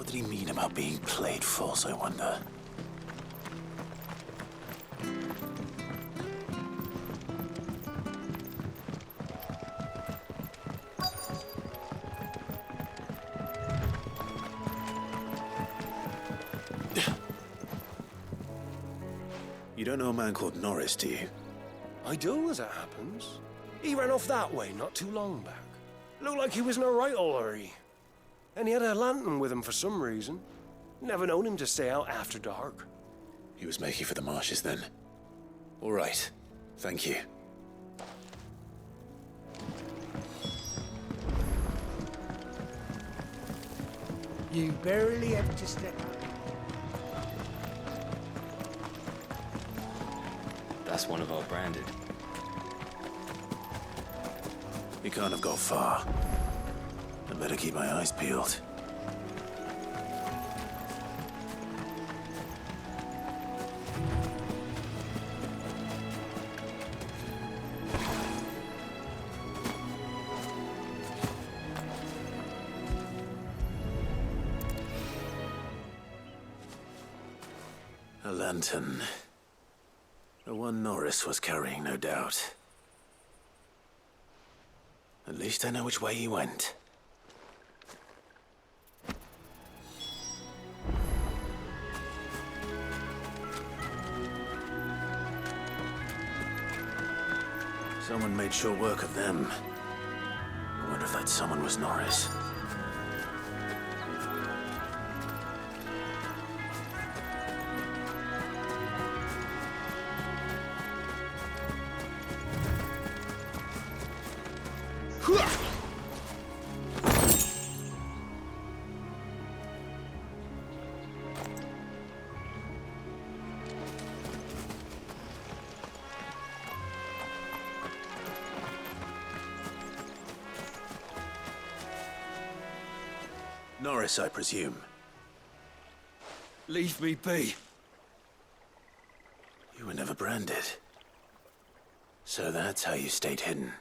What did he mean about being played false, I wonder? You don't know a man called Norris, do you? I do, as it happens. He ran off that way not too long back. Looked like he was in a right old hurry. And he had a lantern with him for some reason. Never known him to stay out after dark. He was making for the marshes then. All right. Thank you. You barely have to step. That's one of our branded. He can't have got far. I better keep my eyes peeled. A lantern. The one Norris was carrying, no doubt. At least I know which way he went. Someone made short work of them. I wonder if that someone was Norris. Norris, I presume. Leave me be. You were never branded. So that's how you stayed hidden.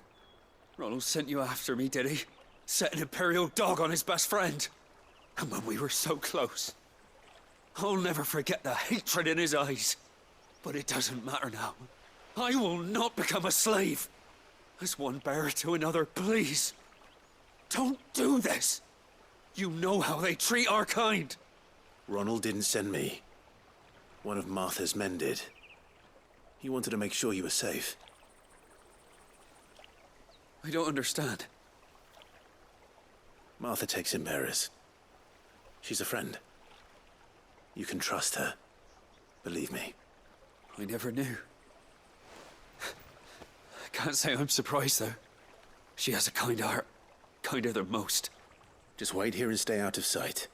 Ronald sent you after me, did he? Set an Imperial dog on his best friend. And when we were so close. I'll never forget the hatred in his eyes. But it doesn't matter now. I will not become a slave. As one bearer to another, please. Don't do this. You know how they treat our kind. Ronald didn't send me. One of Martha's men did. He wanted to make sure you were safe. I don't understand. Martha takes in bearers. She's a friend. You can trust her. Believe me. I never knew. I can't say I'm surprised, though. She has a kind heart. Kinder than most. Just wait here and stay out of sight.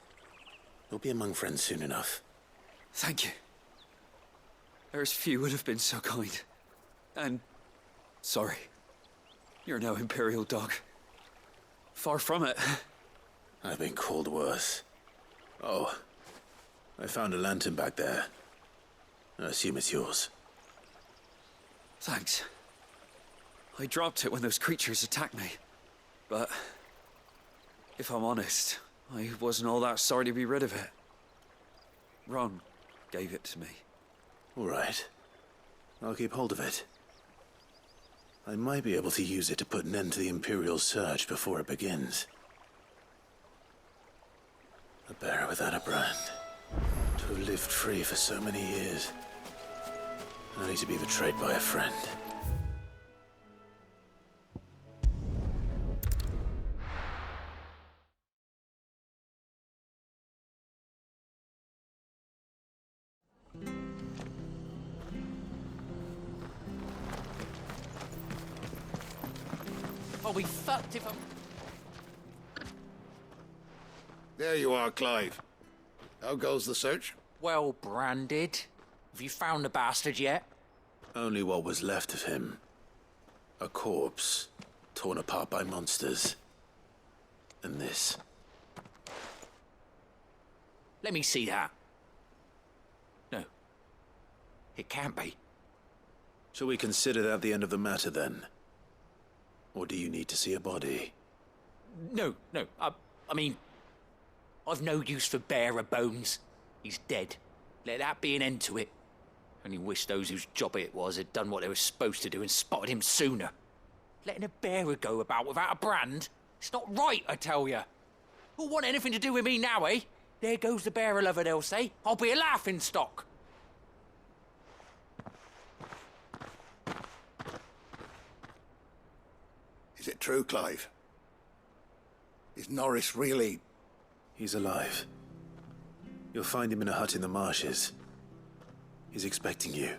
You'll be among friends soon enough. Thank you. There's few would have been so kind. And sorry. You're no Imperial dog. Far from it. I've been called worse. Oh, I found a lantern back there. I assume it's yours. Thanks. I dropped it when those creatures attacked me. But if I'm honest, I wasn't all that sorry to be rid of it. Ron gave it to me. All right. I'll keep hold of it. I might be able to use it to put an end to the Imperial surge before it begins. A bearer without a brand. To have lived free for so many years. Only to be betrayed by a friend. I'll be fucked if I'm... There you are, Clive. How goes the search? well branded. Have you found the bastard yet? Only what was left of him. A corpse, torn apart by monsters. And this. Let me see that. No. It can't be. Shall we consider that the end of the matter, then? Or do you need to see a body? No. I mean... I've no use for bearer bones. He's dead. Let that be an end to it. Only wish those whose job it was had done what they were supposed to do and spotted him sooner. Letting a bearer go about without a brand? It's not right, I tell you. Who'll want anything to do with me now, eh? There goes the bearer lover, they'll say. I'll be a laughing stock. Is it true, Clive? Is Norris really... He's alive. You'll find him in a hut in the marshes. He's expecting you.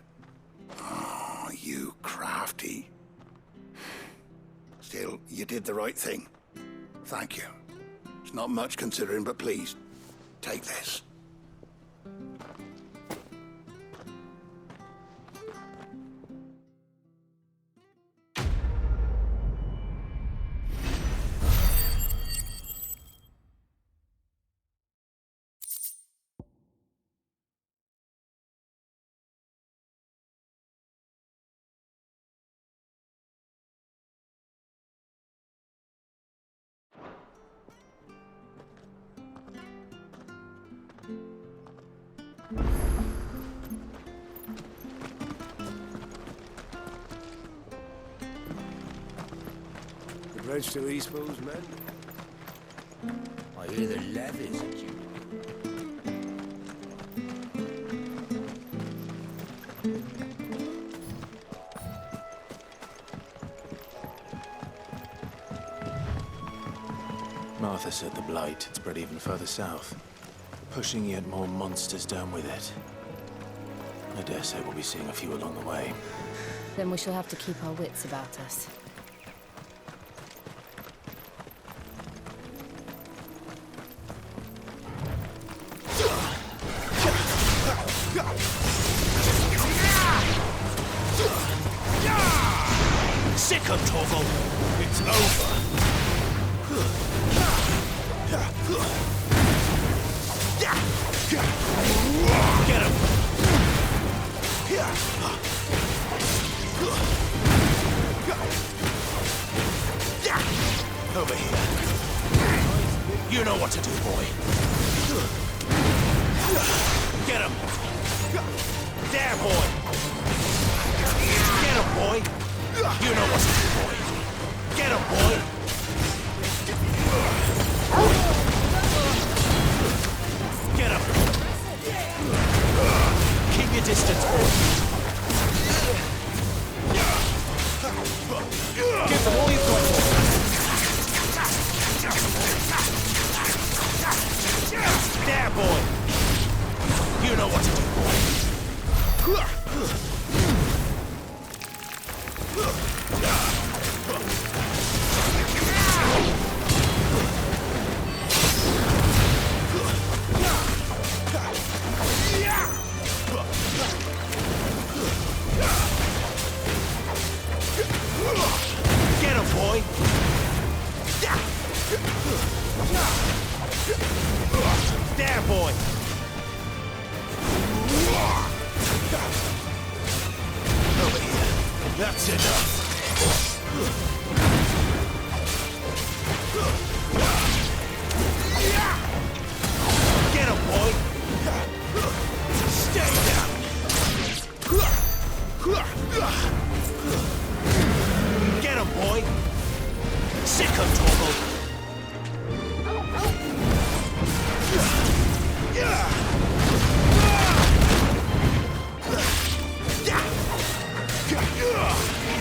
Oh, you crafty. Still, you did the right thing. Thank you. It's not much considering, but please, take this. The bridge to Eastbo's men? I hear the levies at you. Martha said the blight had spread even further south, pushing yet more monsters down with it. I dare say we'll be seeing a few along the way. Then we shall have to keep our wits about us. Sick of Torval! It's over! Get him! Over here. You know what to do, boy. Get him! There, boy! Get him, boy! You know what to do, boy. Get him, boy! Get him! Keep your distance, boy. Give them all you've got. There, boy! You know what to do, boy. Get him, boy! There, boy! Over here. That's enough. Get him, boy! Stay down! Get him, boy! Sick of Torval!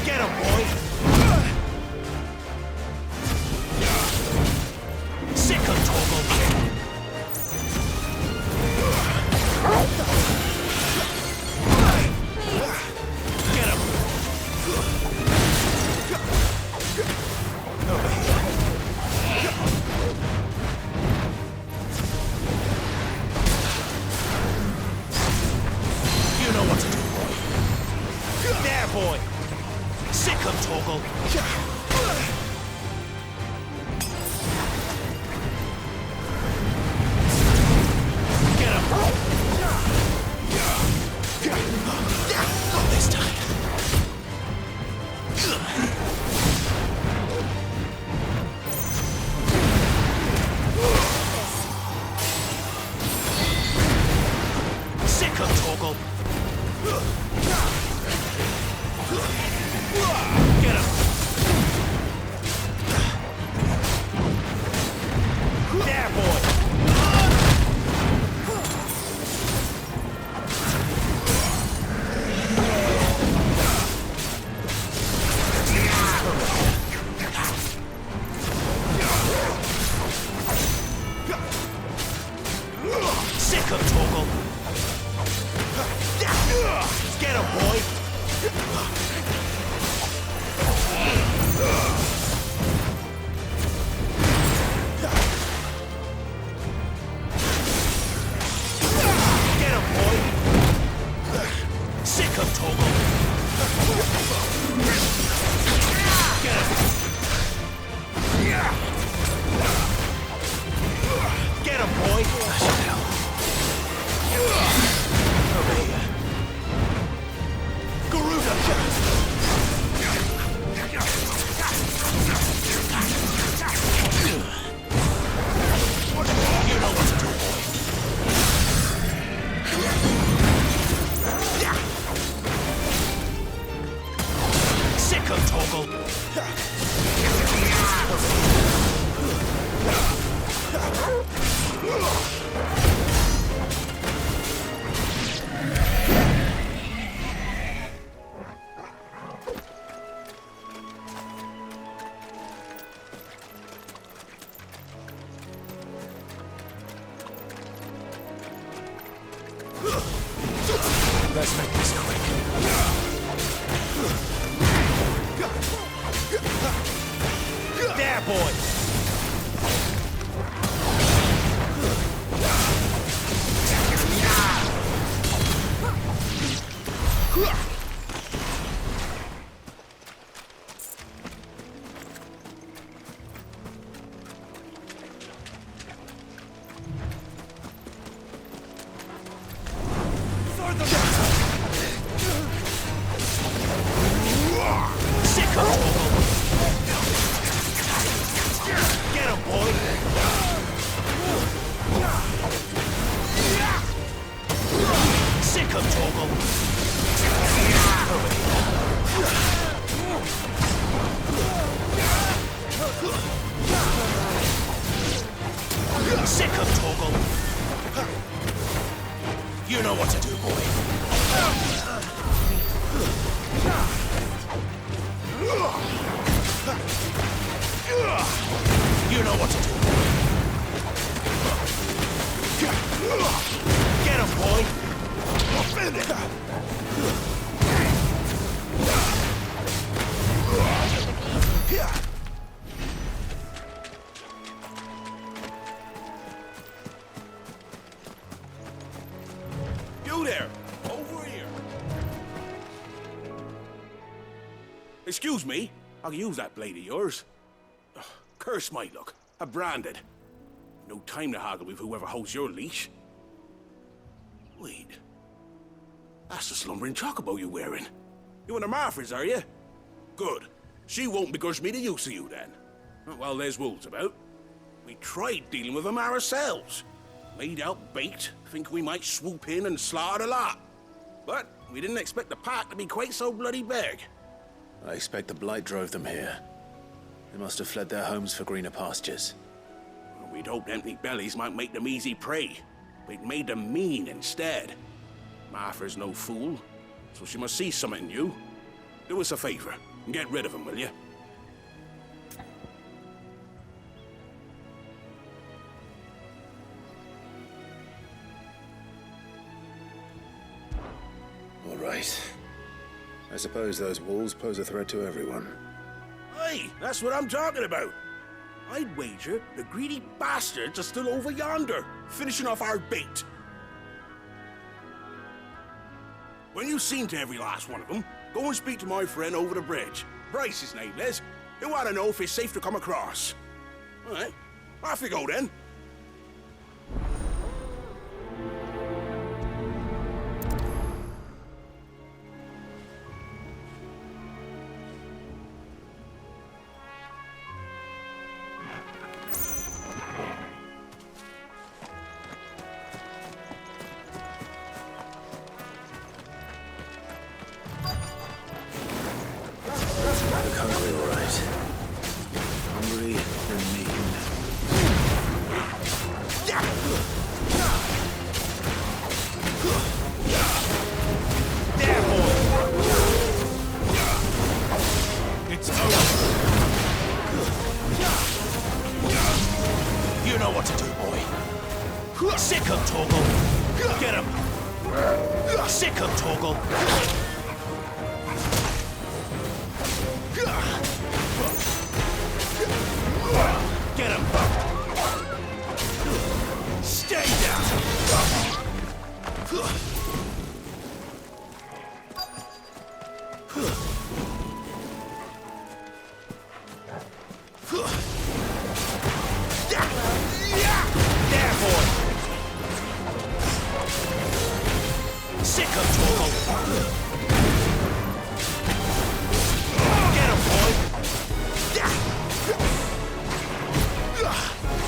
Get him, boy! Sick of Torval! Get him! Over here. You know what to do, boy. There, boy! Sick of Torgal! Get him! Not this time. Sick of Torgal. Get him, boy. Get him, boy. Sick of Torgal. Get him. Get him, boy. Over here. Garuda. You know what to do, boy. Sick of Torgal. Let's make this quick. There, boy! Sick of Get him, boy! Sick of Torgal! Sick of Torgal! You know what to do, boy. You know what to do. Get him, boy! You there! Over here! Excuse me, I can use that blade of yours. Ugh, curse my luck. I'm branded. No time to haggle with whoever holds your leash. Wait. That's the slumbering chocobo you're wearing. You and the Marfors, are you? Good. She won't begrudge me the use of you, then. Well, there's wolves about. We tried dealing with them ourselves. Made out baked, think we might swoop in and slaughter the lot. But we didn't expect the pack to be quite so bloody big. I expect the blight drove them here. They must have fled their homes for greener pastures. We'd hoped empty bellies might make them easy prey. But it made them mean instead. Martha's no fool, so she must see something in you. Do us a favor and get rid of them, will you? All right. I suppose those wolves pose a threat to everyone. Hey, that's what I'm talking about. I'd wager the greedy bastards are still over yonder, finishing off our bait. When you've seen to every last one of them, go and speak to my friend over the bridge. Bryce, his name is. He'll want to know if it's safe to come across. All right, off you go then. Look hungry, all right. Hungry and mean. There, boy! It's over. You know what to do, boy. Sick of Torgal. Get him! Sick him, Torgal! Get him! Stay down! There, boy! Sick of Torgal! Get him, boy!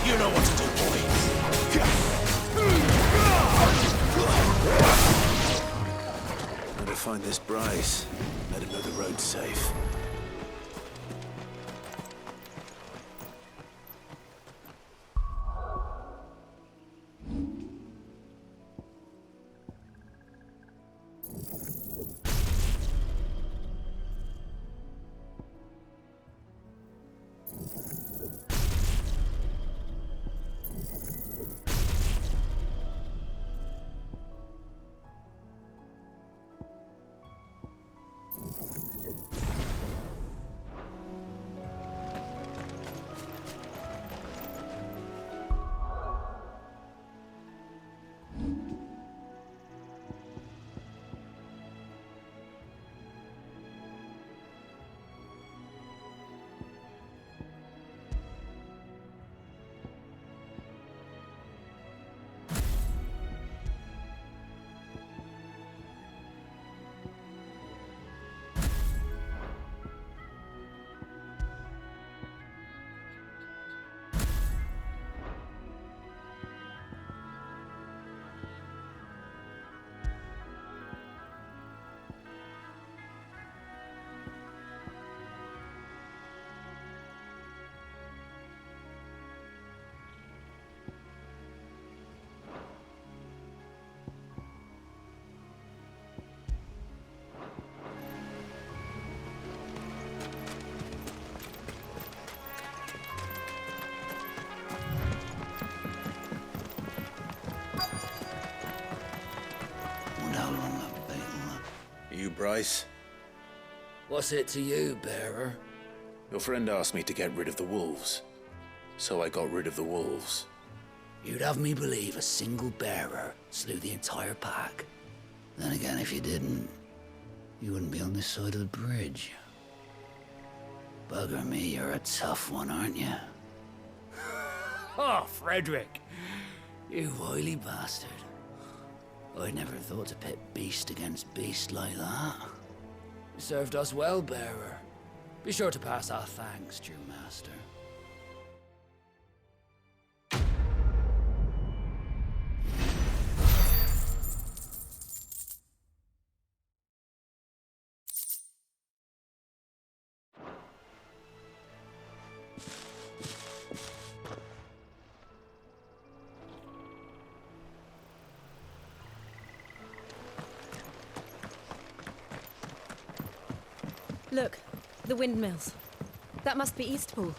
You know what to do, boy. Better find this Bryce. Let him know the road's safe. You, Bryce? What's it to you, bearer? Your friend asked me to get rid of the wolves. So I got rid of the wolves. You'd have me believe a single bearer slew the entire pack. Then again, if you didn't, you wouldn't be on this side of the bridge. Bugger me, you're a tough one, aren't you? Oh, Frederick! You wily bastard. I'd never thought to pit beast against beast like that. You served us well, bearer. Be sure to pass our thanks to your master. Look, the windmills. That must be Eastpool.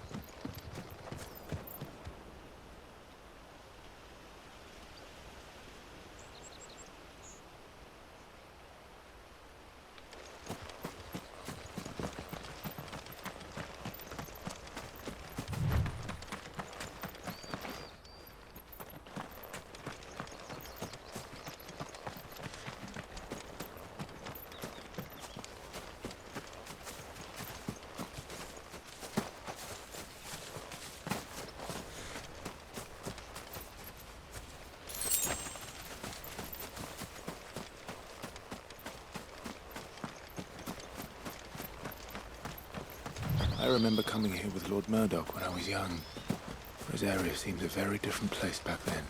I remember coming here with Lord Murdoch when I was young. This area seems a very different place back then.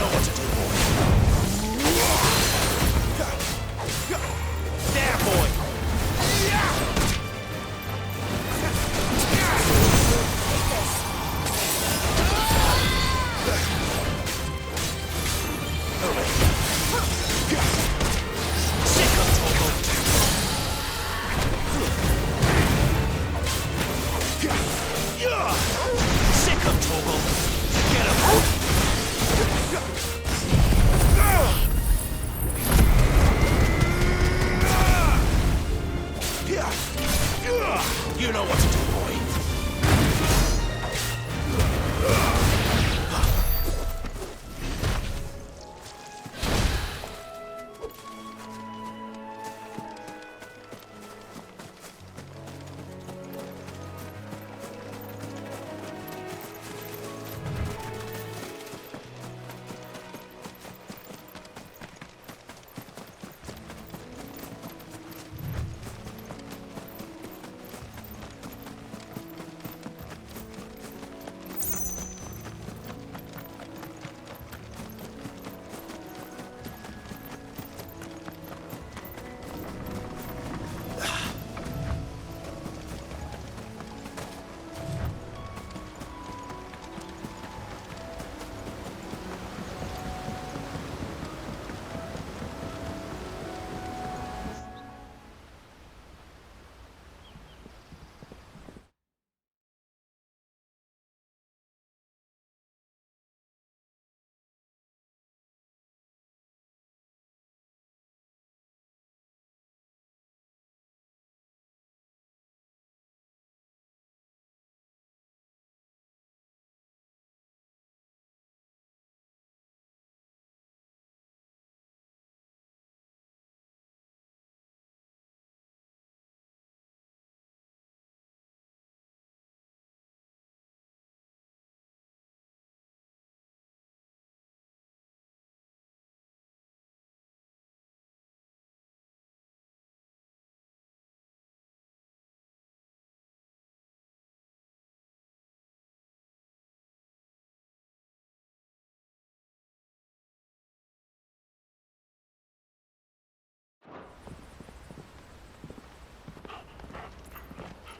know what to do, boy. There, boy. Sick of Torgal. Sick of Torgal. Get him. You know what to do, boy.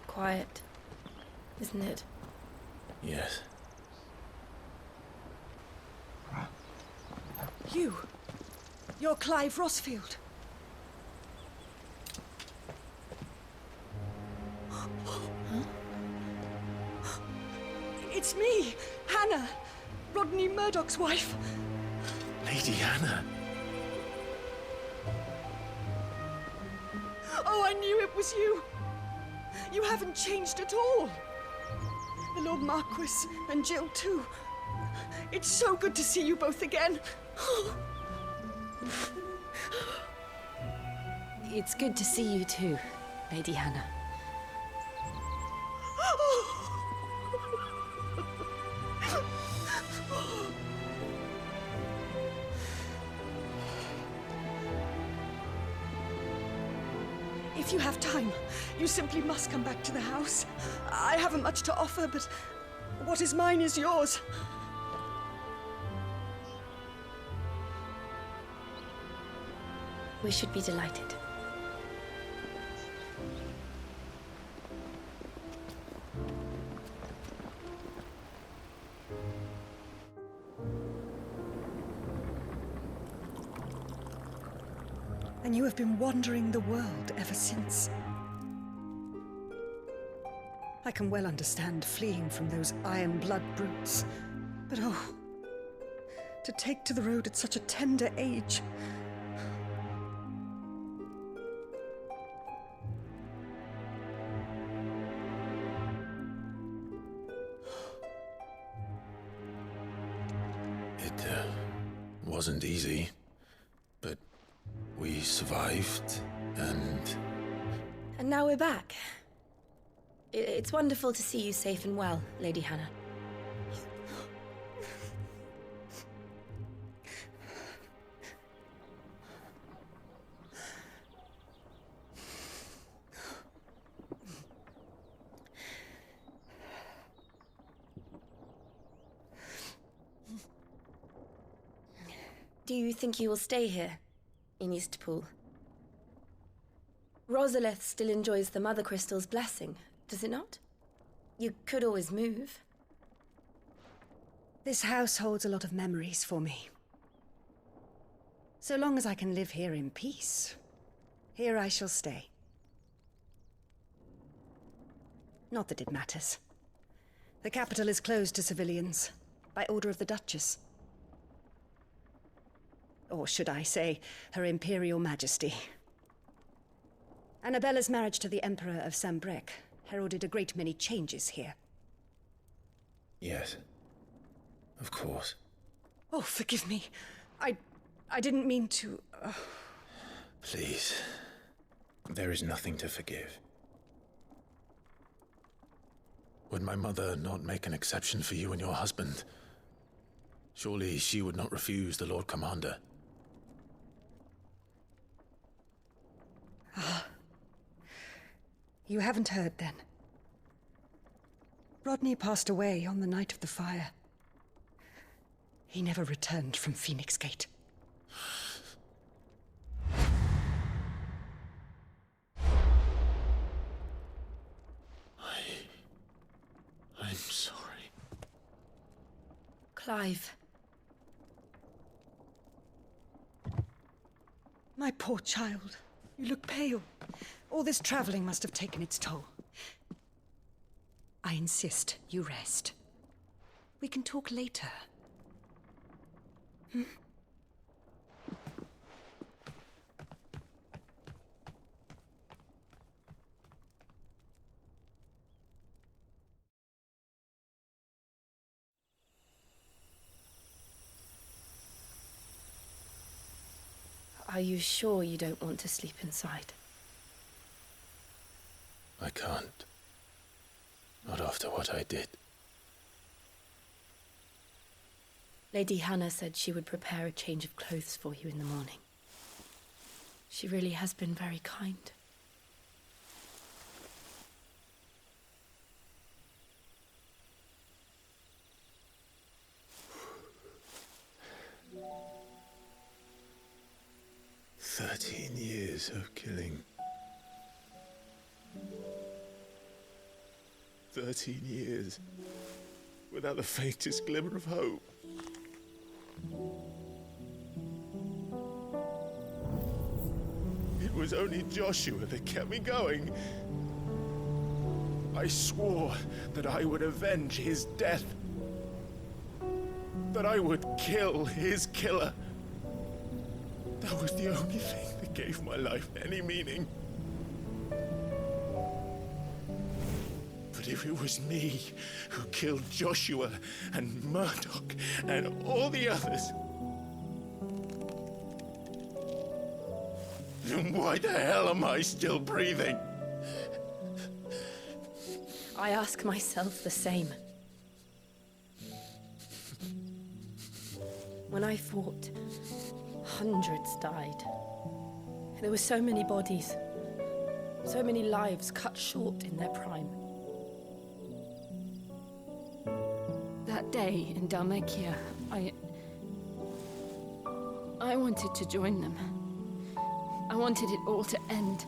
Quiet, isn't it? Yes. You're Clive Rossfield. It's me, Hannah, Rodney Murdoch's wife. Lady Hannah. Oh, I knew it was you. You haven't changed at all. The Lord Marquis and Jill too. It's so good to see you both again. It's good to see you too, Lady Hannah. If you have time, you simply must come back to the house. I haven't much to offer, but what is mine is yours. We should be delighted. And you have been wandering the world ever since. I can well understand fleeing from those iron blood brutes. But oh, to take to the road at such a tender age. It wasn't easy, but we survived, and... And now we're back. It's wonderful to see you safe and well, Lady Hannah. Do you think you will stay here, in Eastpool? Rosalith still enjoys the Mother Crystal's blessing, does it not? You could always move. This house holds a lot of memories for me. So long as I can live here in peace, here I shall stay. Not that it matters. The capital is closed to civilians, by order of the Duchess. Or should I say, Her Imperial Majesty. Annabella's marriage to the Emperor of Sambrec heralded a great many changes here. Yes. Of course. Oh, forgive me. I didn't mean to... Please. There is nothing to forgive. Would my mother not make an exception for you and your husband? Surely she would not refuse the Lord Commander. You haven't heard, then. Rodney passed away on the night of the fire. He never returned from Phoenix Gate. I'm sorry. Clive. My poor child. You look pale. All this traveling must have taken its toll. I insist you rest. We can talk later. Are you sure you don't want to sleep inside? I can't. Not after what I did. Lady Hannah said she would prepare a change of clothes for you in the morning. She really has been very kind. Years of killing. 13 years without the faintest glimmer of hope. It was only Joshua that kept me going. I swore that I would avenge his death. That I would kill his killer. That was the only thing that gave my life any meaning. But if it was me who killed Joshua and Murdoch and all the others, then why the hell am I still breathing? I ask myself the same. When I fought, hundreds died. There were so many bodies, so many lives cut short in their prime. That day in Dalmekia, I wanted to join them. I wanted it all to end.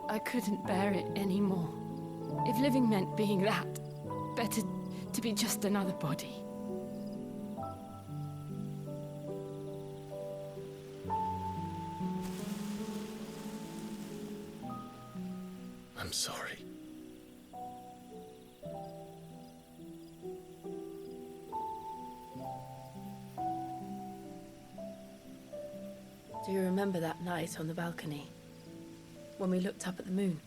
I couldn't bear it anymore. If living meant being that, better to be just another body. I'm sorry. Do you remember that night on the balcony, when we looked up at the moon?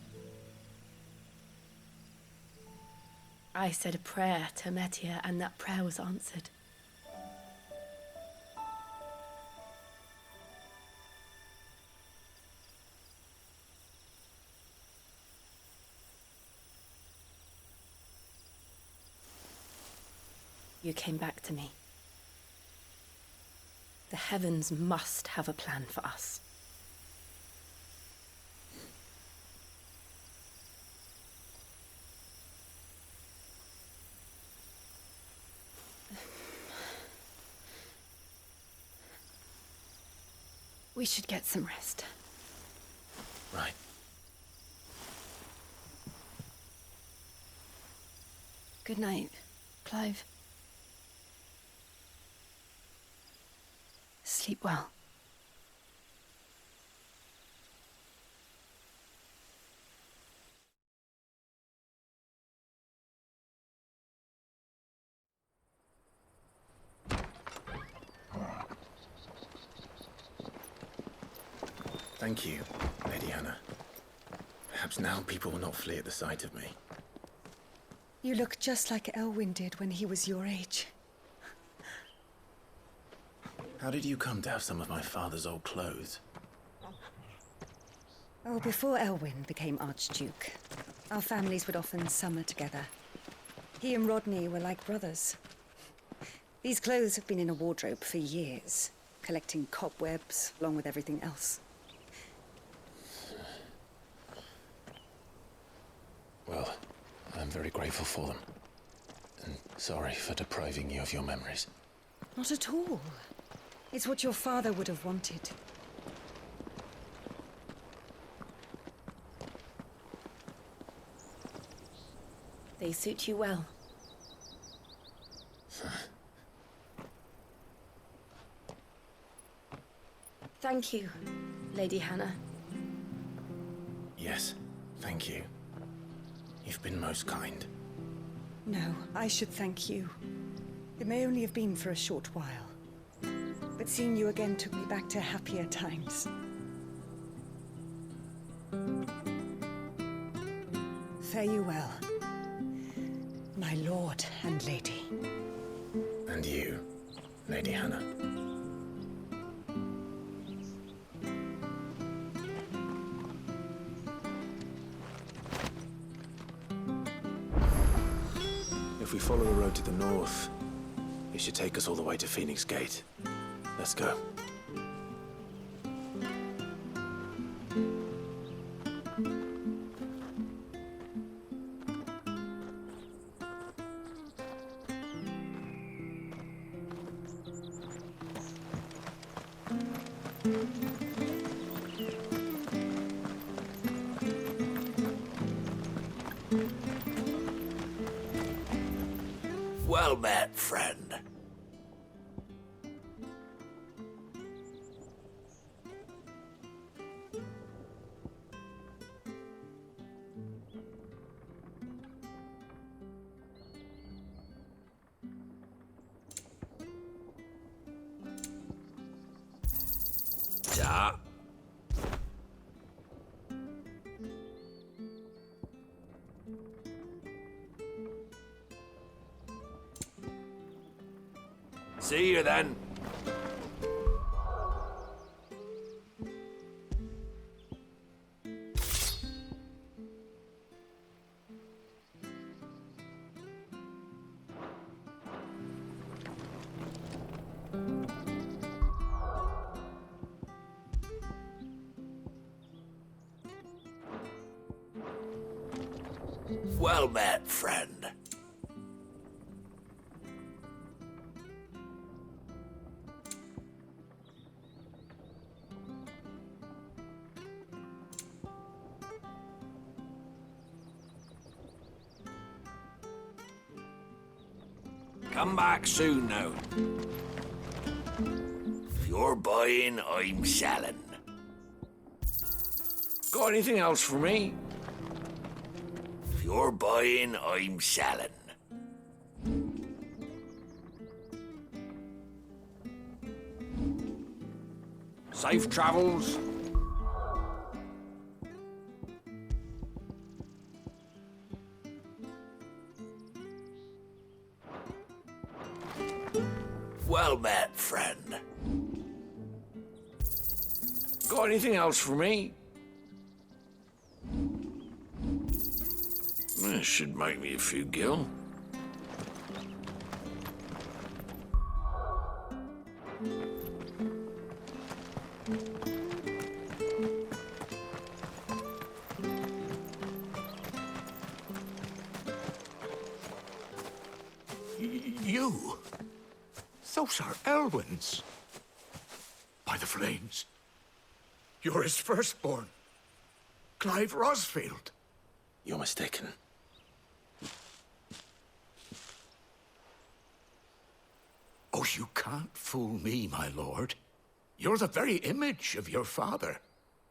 I said a prayer to Metia, and that prayer was answered. You came back to me. The heavens must have a plan for us. We should get some rest. Right. Good night, Clive. Sleep well. Thank you, Lady Hannah. Perhaps now people will not flee at the sight of me. You look just like Elwyn did when he was your age. How did you come to have some of my father's old clothes? Oh, before Elwyn became Archduke, our families would often summer together. He and Rodney were like brothers. These clothes have been in a wardrobe for years, collecting cobwebs along with everything else. Well, I'm very grateful for them. And sorry for depriving you of your memories. Not at all. It's what your father would have wanted. They suit you well. Thank you, Lady Hannah. Yes, thank you. You've been most kind. No, I should thank you. It may only have been for a short while, but seeing you again took me back to happier times. Fare you well, my lord and lady. And you, Lady Hannah. If we follow the road to the north, it should take us all the way to Phoenix Gate. Let's go. Well met, friend. Ja. See you then. Well met, friend. Come back soon now. If you're buying, I'm selling. Got anything else for me? If you're buying, I'm selling. Safe travels. Well met, friend. Got anything else for me? This should make me a few gil. Those are Elwyn's. By the flames, You're his firstborn. Clive Rosfield. You're mistaken. Oh, you can't fool me, my lord. You're the very image of your father.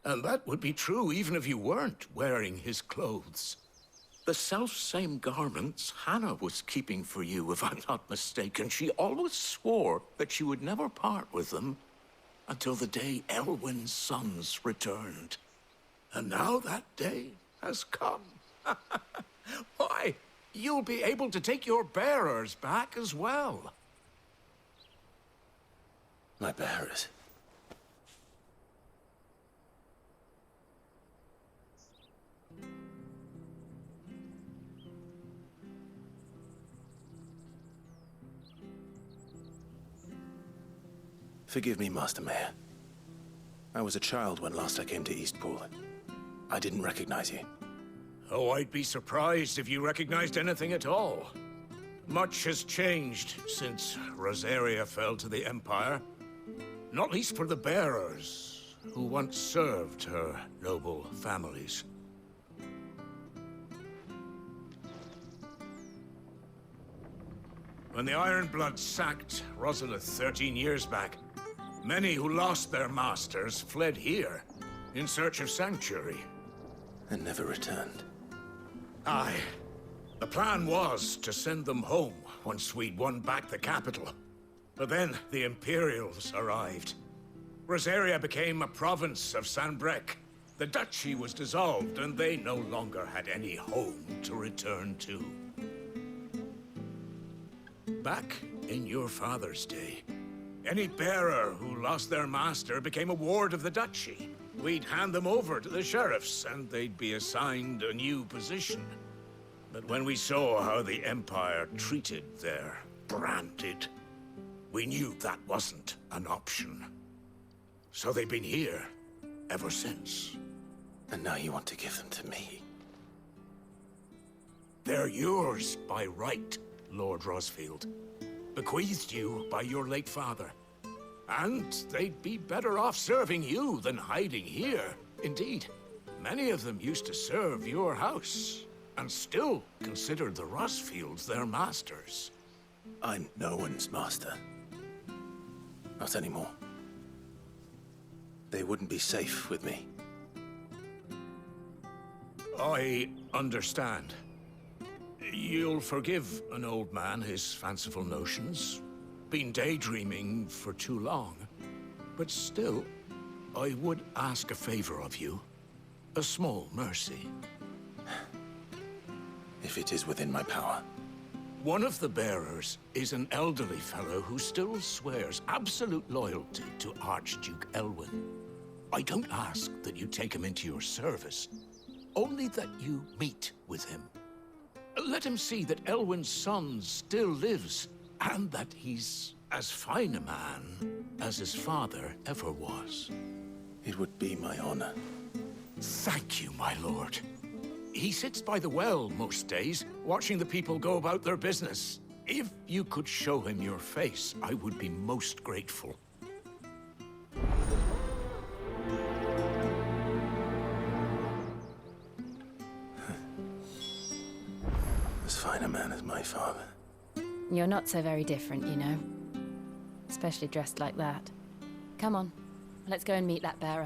And that would be true even if you weren't wearing his clothes. The self-same garments Hannah was keeping for you, if I'm not mistaken. She always swore that she would never part with them until the day Elwyn's sons returned. And now that day has come. Why, you'll be able to take your bearers back as well. My bearers. Forgive me, Master Mayor. I was a child when last I came to Eastpool. I didn't recognize you. Oh, I'd be surprised if you recognized anything at all. Much has changed since Rosaria fell to the Empire. Not least for the bearers, who once served her noble families. When the Ironbloods sacked Rosalith 13 years back, many who lost their masters fled here in search of sanctuary. And never returned. Aye. The plan was to send them home once we'd won back the capital. But then the Imperials arrived. Rosaria became a province of Sanbreque. The duchy was dissolved, and they no longer had any home to return to. Back in your father's day, any bearer who lost their master became a ward of the duchy. We'd hand them over to the sheriffs, and they'd be assigned a new position. But when we saw how the Empire treated their branded, we knew that wasn't an option. So they've been here ever since. And now you want to give them to me? They're yours by right, Lord Rosfield. Bequeathed you by your late father. And they'd be better off serving you than hiding here. Indeed, many of them used to serve your house, and still considered the Rosfields their masters. I'm no one's master. Not anymore. They wouldn't be safe with me. I understand. You'll forgive an old man his fanciful notions. Been daydreaming for too long. But still, I would ask a favor of you. A small mercy. If it is within my power. One of the bearers is an elderly fellow who still swears absolute loyalty to Archduke Elwyn. I don't ask that you take him into your service, only that you meet with him. Let him see that Elwyn's son still lives, and that he's as fine a man as his father ever was. It would be my honor. Thank you, my lord. He sits by the well most days, watching the people go about their business. If you could show him your face, I would be most grateful. As fine a man as my father. You're not so very different, you know. Especially dressed like that. Come on, let's go and meet that bearer.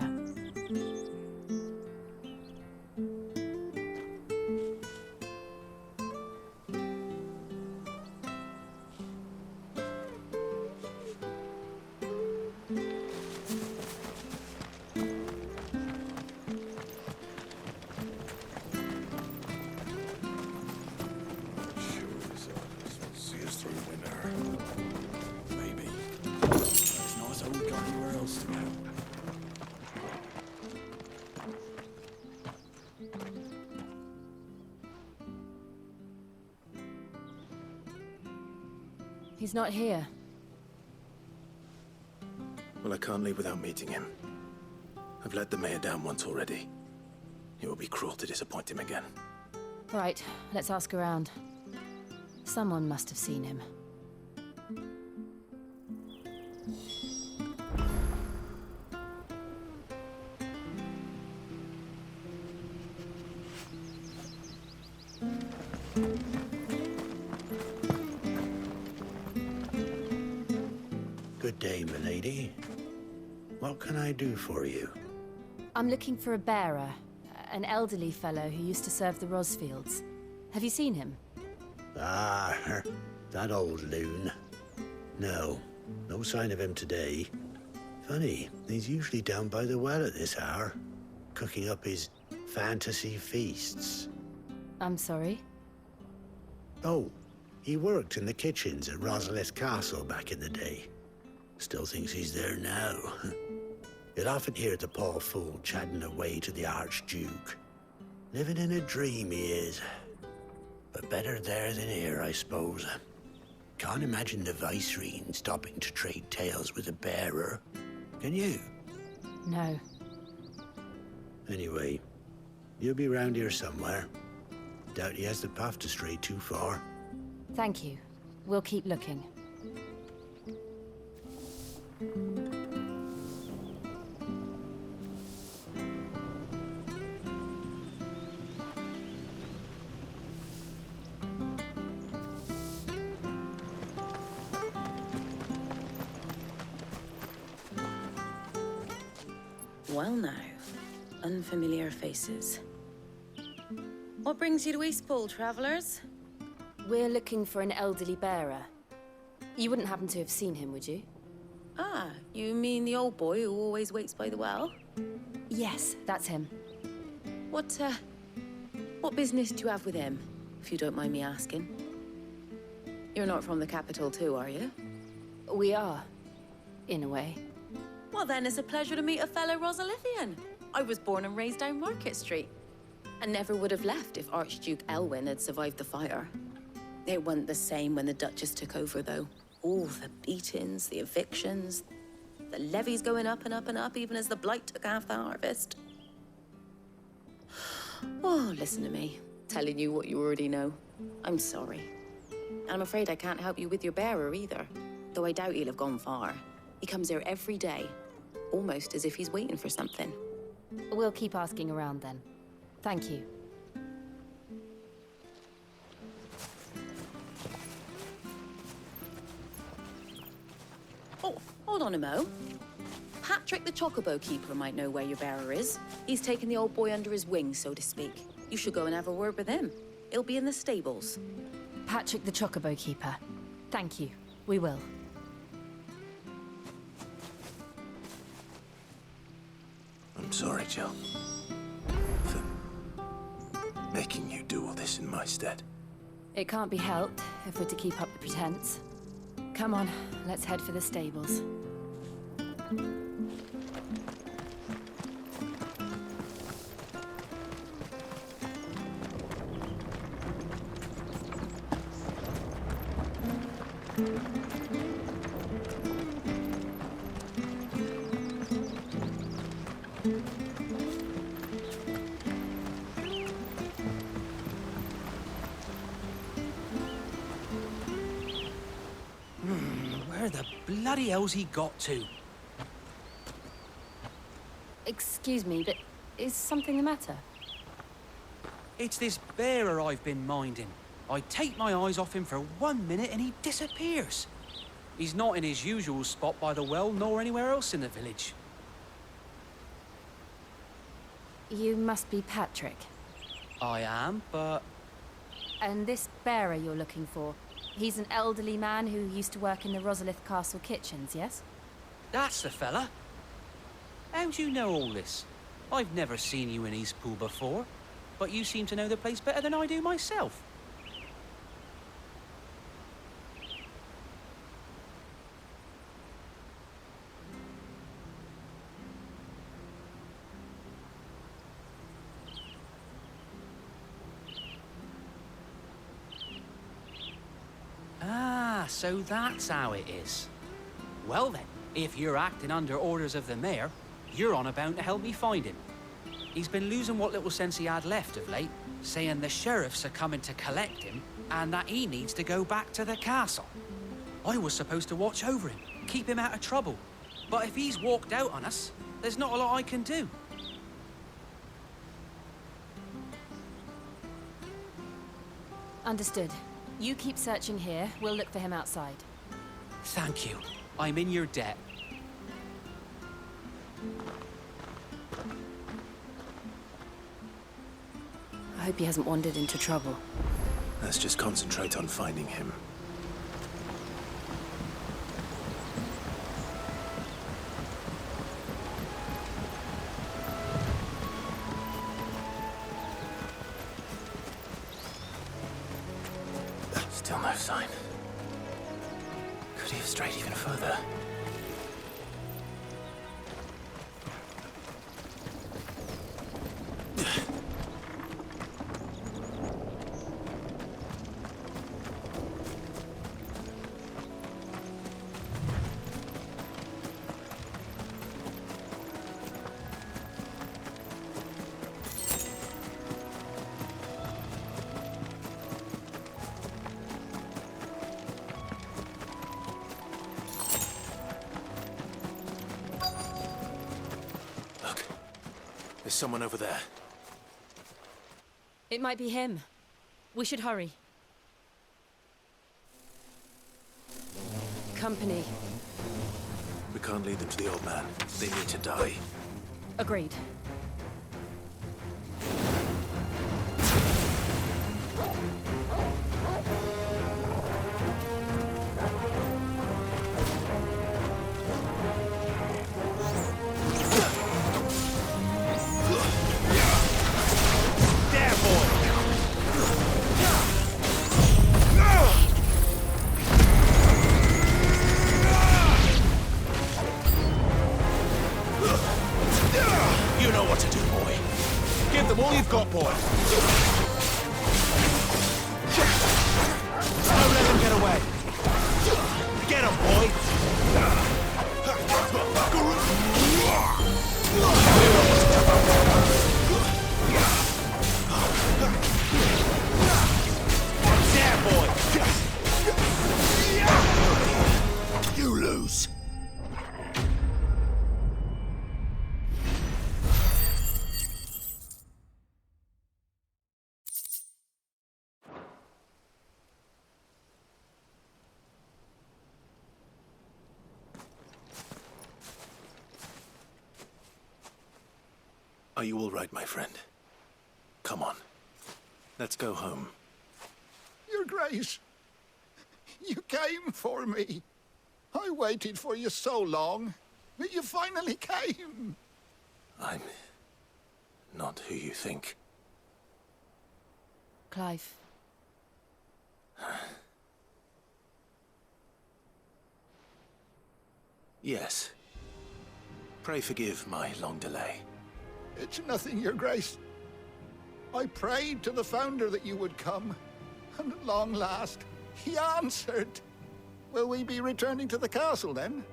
He's not here. Well, I can't leave without meeting him. I've let the mayor down once already. It will be cruel to disappoint him again. Right, let's ask around. Someone must have seen him. Good day, milady. What can I do for you? I'm looking for a bearer, an elderly fellow who used to serve the Rosfields. Have you seen him? Ah, that old loon. No, no sign of him today. Funny, he's usually down by the well at this hour, cooking up his fantasy feasts. I'm sorry? Oh, he worked in the kitchens at Rosalith Castle back in the day. Still thinks he's there now. You'd often hear the poor fool chatting away to the Archduke. Living in a dream he is. But better there than here, I suppose. Can't imagine the Viceroy stopping to trade tales with a bearer. Can you? No. Anyway, you'll be round here somewhere. Doubt he has the path to stray too far. Thank you. We'll keep looking. Well now, unfamiliar faces. What brings you to Eastpool, travellers? We're looking for an elderly bearer. You wouldn't happen to have seen him, would you? Ah, you mean the old boy who always waits by the well? Yes, that's him. What business do you have with him, if you don't mind me asking? You're not from the capital too, are you? We are, in a way. Well then, it's a pleasure to meet a fellow Rosalithian. I was born and raised down Market Street. And never would have left if Archduke Elwyn had survived the fire. It wasn't the same when the Duchess took over, though. All the beatings, the evictions, the levies going up and up and up, even as the blight took half the harvest. Oh, listen to me, telling you what you already know. I'm sorry. And I'm afraid I can't help you with your bearer either, though I doubt he'll have gone far. He comes here every day, almost as if he's waiting for something. We'll keep asking around then. Thank you. Oh, hold on a mo. Patrick the Chocobo Keeper might know where your bearer is. He's taken the old boy under his wing, so to speak. You should go and have a word with him. He'll be in the stables. Patrick the Chocobo Keeper. Thank you. We will. I'm sorry, Jill. For making you do all this in my stead. It can't be helped if we're to keep up the pretense. Come on, let's head for the stables. Where the bloody hell's he got to? Excuse me, but is something the matter? It's this bearer I've been minding. I take my eyes off him for 1 minute and he disappears. He's not in his usual spot by the well, nor anywhere else in the village. You must be Patrick. I am, but... And this bearer you're looking for, he's an elderly man who used to work in the Rosalith Castle kitchens, yes? That's the fella. How'd you know all this? I've never seen you in Eastpool before, but you seem to know the place better than I do myself. Ah, so that's how it is. Well then, if you're acting under orders of the mayor, you're on about to help me find him. He's been losing what little sense he had left of late, saying the sheriffs are coming to collect him and that he needs to go back to the castle. I was supposed to watch over him, keep him out of trouble. But if he's walked out on us, there's not a lot I can do. Understood. You keep searching here. We'll look for him outside. Thank you. I'm in your debt. I hope he hasn't wandered into trouble. Let's just concentrate on finding him. Still no sign. Could he have strayed even further? There's someone over there. It might be him. We should hurry. Company. We can't lead them to the old man. They need to die. Agreed. You know what to do, boy. Give them all you've got, boy. Don't let them get away. Get them, boy. There, boy. You lose. Are you all right, my friend? Come on. Let's go home. Your Grace, you came for me. I waited for you so long, but you finally came. I'm not who you think. Clive. Yes. Pray forgive my long delay. It's nothing, Your Grace. I prayed to the Founder that you would come, and at long last, he answered. Will we be returning to the castle, then?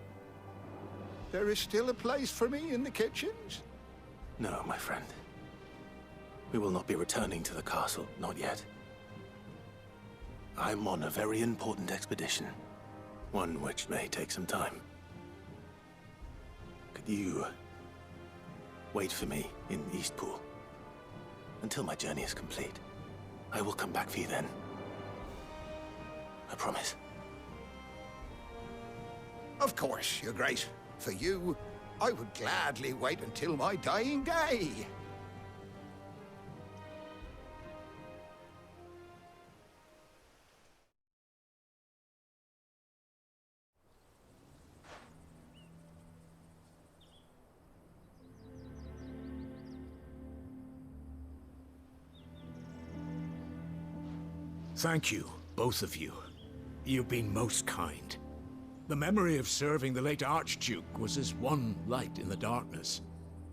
There is still a place for me in the kitchens? No, my friend. We will not be returning to the castle, not yet. I'm on a very important expedition. One which may take some time. Could you wait for me in Eastpool until my journey is complete? I will come back for you then. I promise. Of course, Your Grace. For you, I would gladly wait until my dying day. Thank you, both of you. You've been most kind. The memory of serving the late Archduke was as one light in the darkness,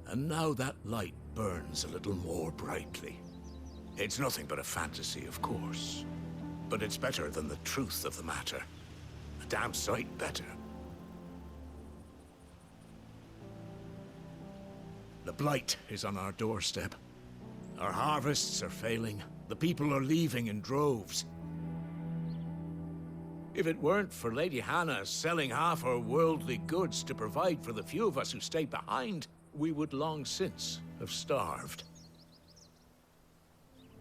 and now that light burns a little more brightly. It's nothing but a fantasy, of course, but it's better than the truth of the matter. A damn sight better. The blight is on our doorstep. Our harvests are failing. The people are leaving in droves. If it weren't for Lady Hannah selling half her worldly goods to provide for the few of us who stayed behind, we would long since have starved.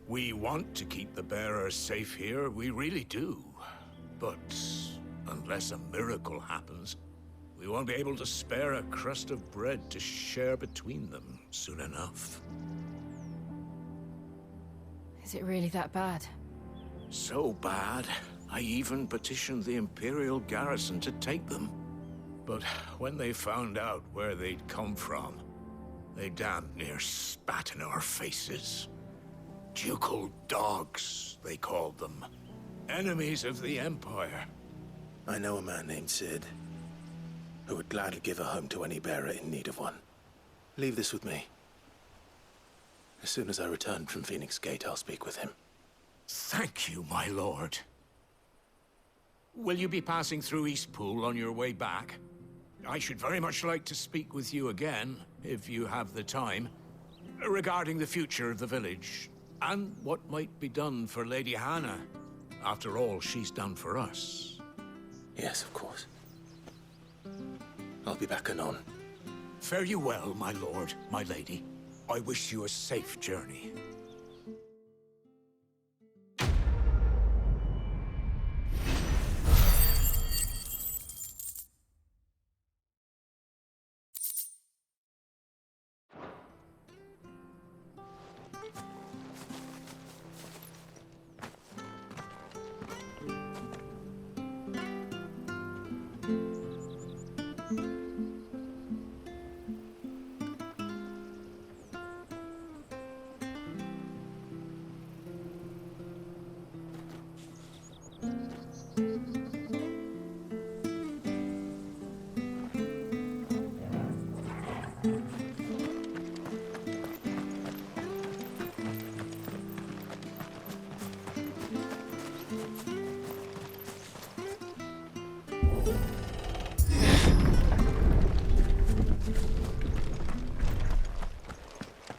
We want to keep the bearers safe here, we really do. But unless a miracle happens, we won't be able to spare a crust of bread to share between them soon enough. Is it really that bad? So bad, I even petitioned the Imperial garrison to take them. But when they found out where they'd come from, they damn near spat in our faces. Ducal dogs, they called them. Enemies of the Empire. I know a man named Sid, who would gladly give a home to any bearer in need of one. Leave this with me. As soon as I return from Phoenix Gate, I'll speak with him. Thank you, my lord. Will you be passing through Eastpool on your way back? I should very much like to speak with you again, if you have the time, regarding the future of the village, and what might be done for Lady Hannah. After all she's done for us. Yes, of course. I'll be back anon. Fare you well, my lord, my lady. I wish you a safe journey.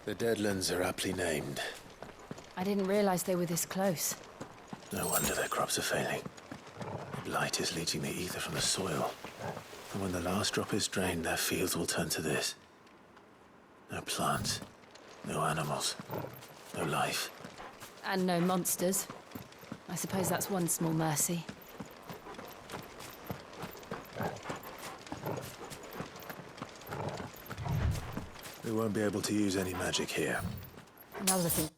The Deadlands are aptly named. I didn't realize they were this close. No wonder their crops are failing. Blight is leaching the ether from the soil. And when the last drop is drained, their fields will turn to this. No plants, no animals, no life. And no monsters. I suppose that's one small mercy. We won't be able to use any magic here. Another thing.